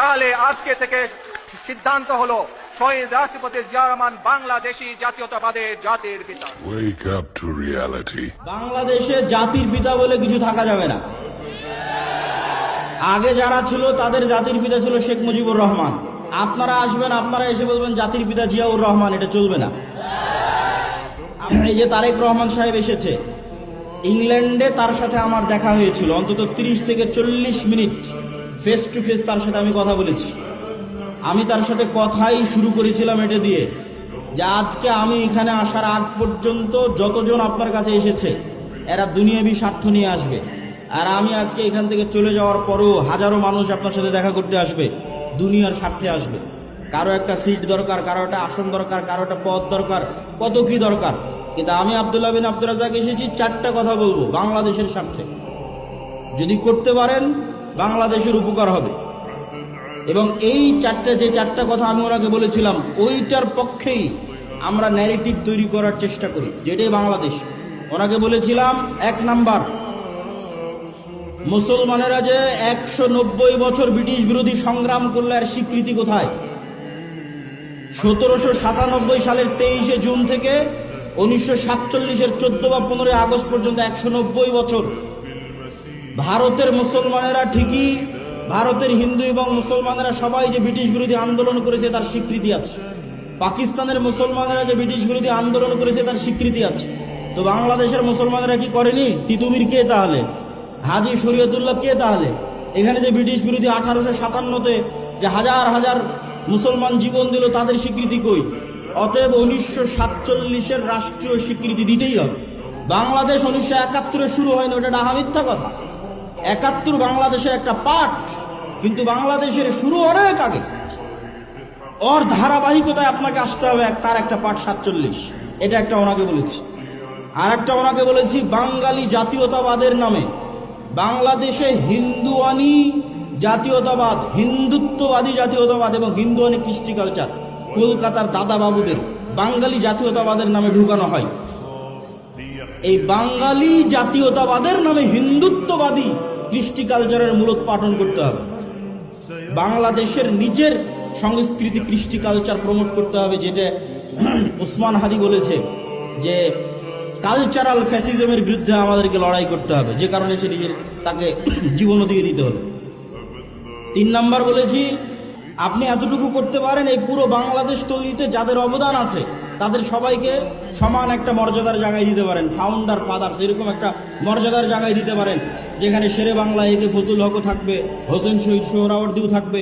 তাহলে আজকে থেকে সিদ্ধান্ত হলো শহীদ রাষ্ট্রপতি জিয়া রহমান বাংলাদেশী জাতীয়তাবাদের জাতির পিতা। Wake up to reality. বাংলাদেশে জাতির পিতা বলে কিছু থাকা যাবে না। আগে যারা ছিল তাদের জাতির পিতা ছিল শেখ মুজিবুর রহমান। আপনারা আসবেন, আপনারা এসে বলবেন জাতির পিতা জিয়াউর রহমান, এটা চলবে না। এই যে তারেক রহমান সাহেব এসেছে, ইংল্যান্ডে তার সাথে আমার দেখা হয়েছিল, অন্তত 30 থেকে 40 মিনিট ফেস টু ফেস তার সাথে আমি কথা বলেছি। আমি তার সাথে কথাই শুরু করেছিলাম এটা দিয়ে যে আজকে আমি এখানে আসার আগ পর্যন্ত যতজন আপনার কাছে এসেছে এরা দুনিয়াবী স্বার্থ নিয়ে আসবে, আর আমি আজকে এখান থেকে চলে যাওয়ার পরেও হাজারো মানুষ আপনার সাথে দেখা করতে আসবে, দুনিয়ার স্বার্থে আসবে। কারো একটা সিট দরকার, কারো একটা আসন দরকার, কারো একটা পদ দরকার, কত কি দরকার। কিন্তু আমি আব্দুল্লাহ বিন আব্দুর রাজ্জাক এসেছি 4টা কথা বলবো বাংলাদেশের স্বার্থে। যদি করতে পারেন বাংলাদেশের উপকার হবে। এবং এই যে চারটা কথা আমি ওনাকে বলেছিলাম, ওইটার পক্ষেই আমরা ন্যারেটিভ তৈরি করার চেষ্টা করি, যেটাই বাংলাদেশ। ওনাকে বলেছিলাম 1 নাম্বার, মুসলমানেরা যে 190 বছর ব্রিটিশ বিরোধী সংগ্রাম করলে আর স্বীকৃতি কোথায়? 1797 সালের 23শে জুন থেকে 1947-এর 14 বা 15 আগস্ট পর্যন্ত 190 বছর ভারতের মুসলমানেরা ঠিকই, ভারতের হিন্দু এবং মুসলমানেরা সবাই যে ব্রিটিশ বিরোধী আন্দোলন করেছে তার স্বীকৃতি আছে। পাকিস্তানের মুসলমানেরা যে ব্রিটিশ বিরোধী আন্দোলন করেছে তার স্বীকৃতি আছে। তো বাংলাদেশের মুসলমানেরা কি করেনি? তিতুমির কে তাহলে? হাজী শরীয়তুল্লাহ কে তাহলে? এখানে যে ব্রিটিশ বিরোধী 1857-তে যে হাজার হাজার মুসলমান জীবন দিল, তাদের স্বীকৃতি কই? অতএব 1947-এর রাষ্ট্রীয় স্বীকৃতি দিতেই হবে। বাংলাদেশ 1971-এ শুরু হয়নি, ওটা ডাহা মিথ্যা কথা। 71 বাংলাদেশের একটা পার্ট, কিন্তু বাংলাদেশের শুরু অনেক আগে। ওর ধারাবাহিকতায় আপনাকে আসতে হবে, তার একটা পার্ট 47। এটা একটা ওনাকে বলেছি। আর একটা ওনাকে বলেছি বাঙালি জাতীয়তাবাদের নামে বাংলাদেশে হিন্দুয়ানি জাতীয়তাবাদ, হিন্দুত্ববাদী জাতীয়তাবাদ এবং হিন্দুয়ানি কৃষ্টি কালচার কলকাতার দাদাবাবুদের বাঙালি জাতীয়তাবাদের নামে ঢুকানো হয়। এই বাঙালি জাতীয়তাবাদের নামে হিন্দুত্ববাদী কৃষ্টি কালচারের মূলোৎপাটন করতে হবে। বাংলাদেশের নিজের সংস্কৃতি কৃষ্টি কালচার প্রমোট করতে হবে, যেটা ওসমান হাদি বলেছে যে কালচারাল ফ্যাসিজমের বিরুদ্ধে আমাদেরকে লড়াই করতে হবে, যে কারণে সে নিজের তাকে জীবনও দিয়ে দিতে হলো। 3 নাম্বার বলেছি, আপনি এতটুকু করতে পারেন, এই পুরো বাংলাদেশ তৈরিতে যাদের অবদান আছে তাদের সবাইকে সমান একটা মর্যাদার জায়গায় দিতে পারেন। ফাউন্ডার ফাদার্স এরকম একটা মর্যাদার জায়গায় দিতে পারেন, যেখানে শেরে বাংলা একে ফজলুল হকও থাকবে, হোসেন শহীদ সোহরাওয়ার্দীও থাকবে।